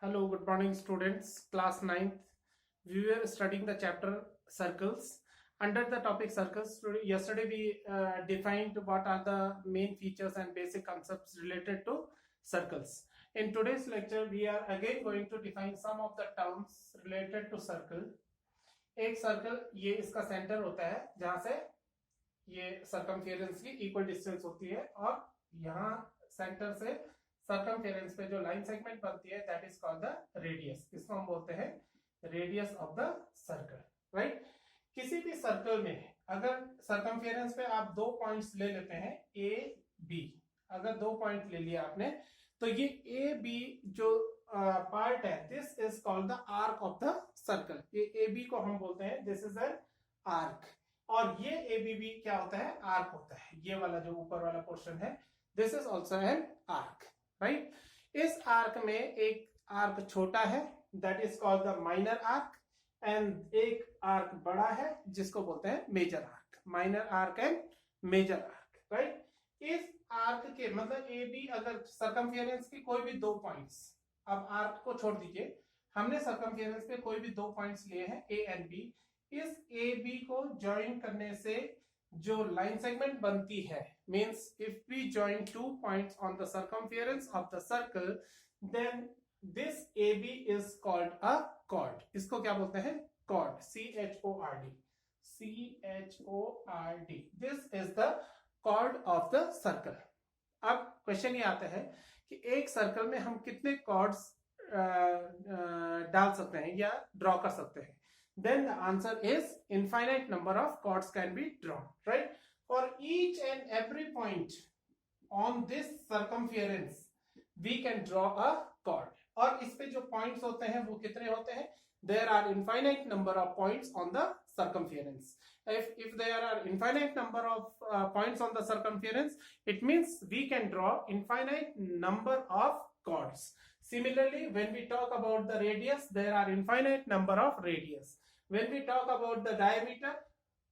Hello, good morning, students. Class 9th. We were studying the chapter circles. Under the topic circles, yesterday we defined what are the main features and basic concepts related to circles. In today's lecture, we are again going to define some of the terms related to circle. एक circle ये इसका centre होता है जहां से ये circumference की equal distance होती है और यहाँ सेंटर से सर्कमफेरेंस पे जो लाइन सेगमेंट बनती है that is called the radius. इसको हम बोलते हैं radius of the circle. Right. किसी भी सर्कल में अगर सर्कमफेरेंस पे आप दो पॉइंट्स ले लेते हैं ए बी, अगर दो पॉइंट ले लिया आपने तो ये ए बी जो पार्ट है this is called the arc of the circle. ये ए बी को हम बोलते हैं दिस इज एन आर्क और ये ए बी बी क्या होता है आर्क होता है. ये वाला जो ऊपर वाला पोर्शन है this is also an arc. Right. इस आर्क में एक आर्क छोटा है that is called the minor arc and एक आर्क बड़ा है जिसको बोलते हैं major arc. Minor arc and major arc. Right. इस आर्क के मतलब ए बी अगर सर्कमफेरेंस के कोई भी दो पॉइंट्स, अब आर्क को छोड़ दीजिए, हमने सर्कमफेरेंस पे कोई भी दो पॉइंट्स लिए हैं ए एंड बी. इस ए बी को ज्वाइन करने से जो लाइन सेगमेंट बनती है means if we join two points on the circumference of the circle then this AB is called a chord. इसको क्या बोलते हैं chord. CHORD. CHORD. This is the chord of the circle. अब question ये आता है कि एक सर्कल में हम कितने chords डाल सकते हैं या ड्रॉ कर सकते हैं. Then the answer is infinite number of chords can be drawn. Right. For each and every point on this circumference we can draw a chord. और इस पे जो points होते हैं वो कितने होते हैं? There are infinite number of points on the circumference. If there are infinite number of points on the circumference, it means we can draw infinite number of chords. Similarly, when we talk about the radius, there are infinite number of radius. When we talk about the diameter,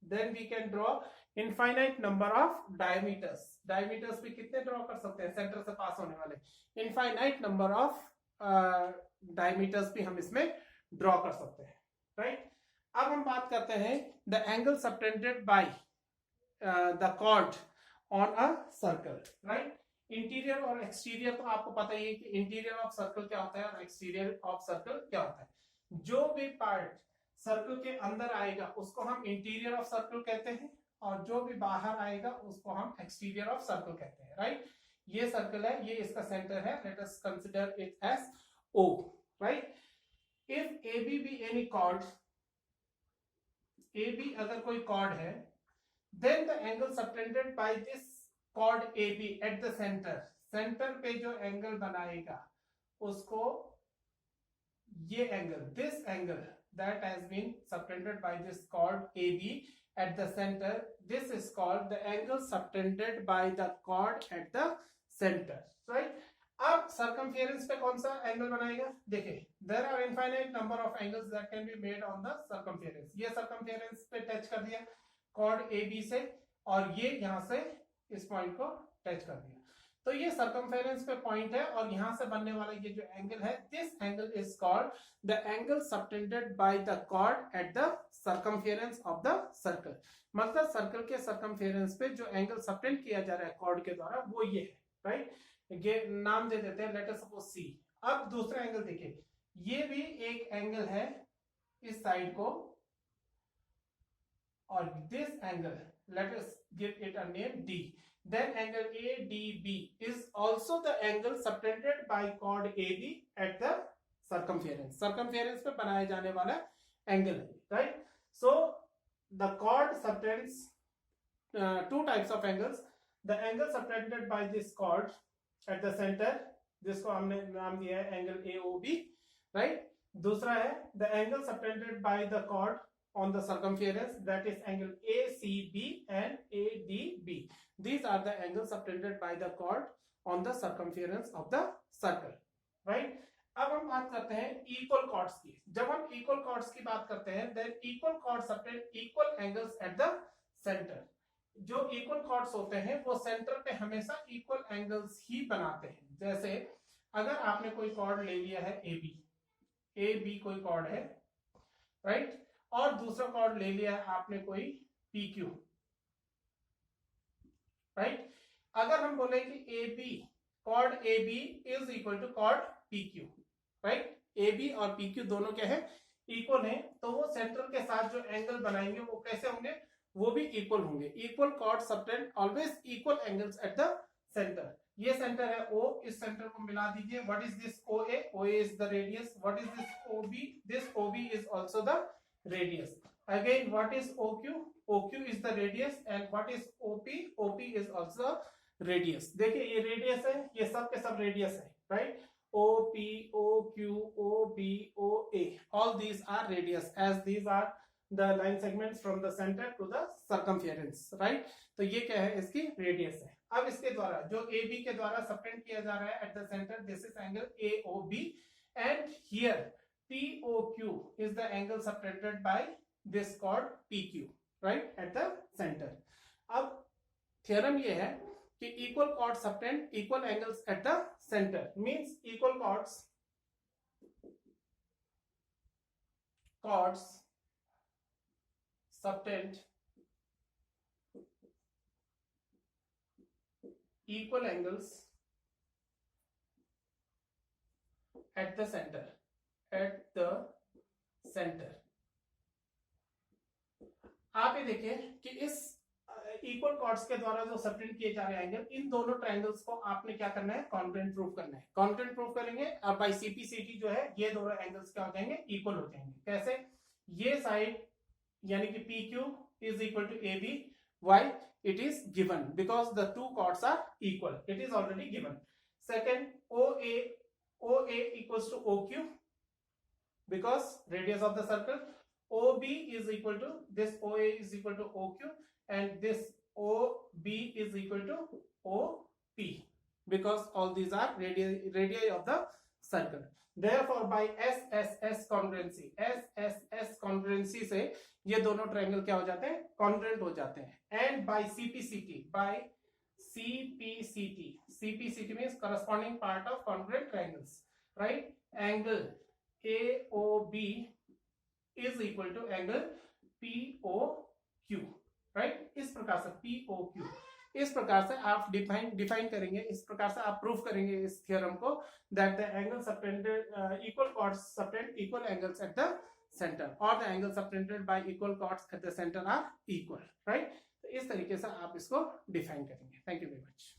then we can draw infinite number of diameters. Diameters भी कितने draw कर सकते हैं centre से पास होने वाले? Infinite number of diameters भी हम इसमें ड्रॉ कर सकते हैं. राइट. अब हम बात करते हैं the angle subtended by the chord on a circle. Right. Interior और एक्सटीरियर तो आपको पता ही है कि इंटीरियर ऑफ सर्कल क्या होता है और एक्सटीरियर ऑफ सर्कल क्या होता है. जो भी पार्ट सर्कल के अंदर आएगा उसको हम इंटीरियर ऑफ सर्कल कहते हैं और जो भी बाहर आएगा उसको हम एक्सटीरियर ऑफ सर्कल कहते हैं. राइट. ये सर्कल है, ये इसका सेंटर है. Let us consider it as O. Right. If AB be any chord, AB अगर कोई chord है then the angle subtended by this chord AB at the center, centre पे जो एंगल बनाएगा उसको ये angle, this angle that has been subtended by this chord AB at the center, this is called the angle subtended by the chord at the center. Right. अब circumference पे कौन सा angle बनाएगा? देखिए there are infinite number of angles that can be made on the circumference. ये circumference पे touch कर दिया कॉर्ड ए बी से और ये यहां से इस पॉइंट को टच कर दिया तो ये सर्कमफेरेंस पे पॉइंट है और यहां से बनने वाला ये जो एंगल है this angle is called the angle subtended by the chord at the circumference of the circle. मतलब सर्कल के सर्कमफेरेंस पे जो एंगल सबटेंड किया जा रहा है कॉर्ड के द्वारा वो ये है. राइट. ये नाम दे देते हैं लेट अस सपोज सी. अब दूसरा एंगल देखिए, ये भी एक एंगल है इस साइड को और this angle let us give it a name D. Then angle ADB is also the angle subtended by chord AB at the circumference. Circumference पे बनाए जाने वाला एंगल है. Right. So the chord subtends two types of angles. The angle subtended by this chord at the center, जिसको हमने नाम दिया है एंगल AOB. राइट. दूसरा है the angle subtended by the chord on the circumference, that is angle ACB and ADB. These are the angles subtended by the chord on the circumference of the circle. Right. अब हम बात करते हैं equal chords की. जब हम equal chords की बात करते हैं then equal chords subtend equal angles at the center. जो इक्वल chords होते हैं वो सेंटर पे हमेशा इक्वल एंगल्स ही बनाते हैं. जैसे अगर आपने कोई कॉर्ड ले लिया है ए बी कोई कॉर्ड है, राइट, और दूसरा कॉर्ड ले लिया है आपने कोई पी क्यू, राइट। अगर हम बोले कि A B, chord A B is equal to chord P Q, right, A B और पी क्यू दोनों क्या है, इक्वल है, तो वो सेंटर के साथ जो एंगल बनाएंगे वो कैसे होंगे, वो भी इक्वल होंगे। Equal chord subtend always equal angles at the centre. ये सेंटर है O, इस सेंटर को मिला दीजिए। What is this OA? OA is the radius. What is this OB? This OB is also the radius. Again what is OQ? OQ is the radius. And what is OP? OP is also radius. देखिए ये radius है, ये सब के सब radius है, right. OP, OQ, OB, OA, all these are radius, as these are the line segments from the center to the circumference, right? तो ये क्या है, इसकी रेडियस है। अब इसके द्वारा जो AB के द्वारा सबटेंड किया जा रहा है eight the centre, this is angle AOB, and here POQ is the angle subtended by this chord PQ, right, at the center. अब थ्योरम ये है कि equal chord subtend equal angles at the centre, means equal chords subtend equal angles at the center, आप ये देखिए कि इस equal chords के द्वारा जो सबटेंड किए जा रहे हैं एंगल, इन दोनों ट्रायंगल्स को आपने क्या करना है, कॉन्ग्रुएंट प्रूव करना है। कॉन्ग्रुएंट प्रूव करेंगे और बाय सीपीसीटी जो है ये दोनों एंगल्स क्या हो जाएंगे, इक्वल हो जाएंगे। कैसे? ये साइड यानी कि PQ is equal to AB. Why? It is given because the two chords are equal. It is already given. Second, OA equals to OQ because radius of the circle. OB is equal to this, OA is equal to OQ, and this OB is equal to OP because all these are radii of the circle. Therefore, by SSS congruency से ये दोनों triangle क्या हो जाते हैं, congruent हो जाते हैं। And by CPCT means corresponding part of congruent triangles, right? Angle AOB is equal to angle POQ, right? इस प्रकार से POQ, इस प्रकार से आप डिफाइन करेंगे, इस प्रकार से आप प्रूफ करेंगे इस थ्योरम को, that the angle subtended equal chords subtend equal angles at the center, or the angle subtended by equal chords at the center are equal, right? तो इस तरीके से आप इसको डिफाइन करेंगे। Thank you very much.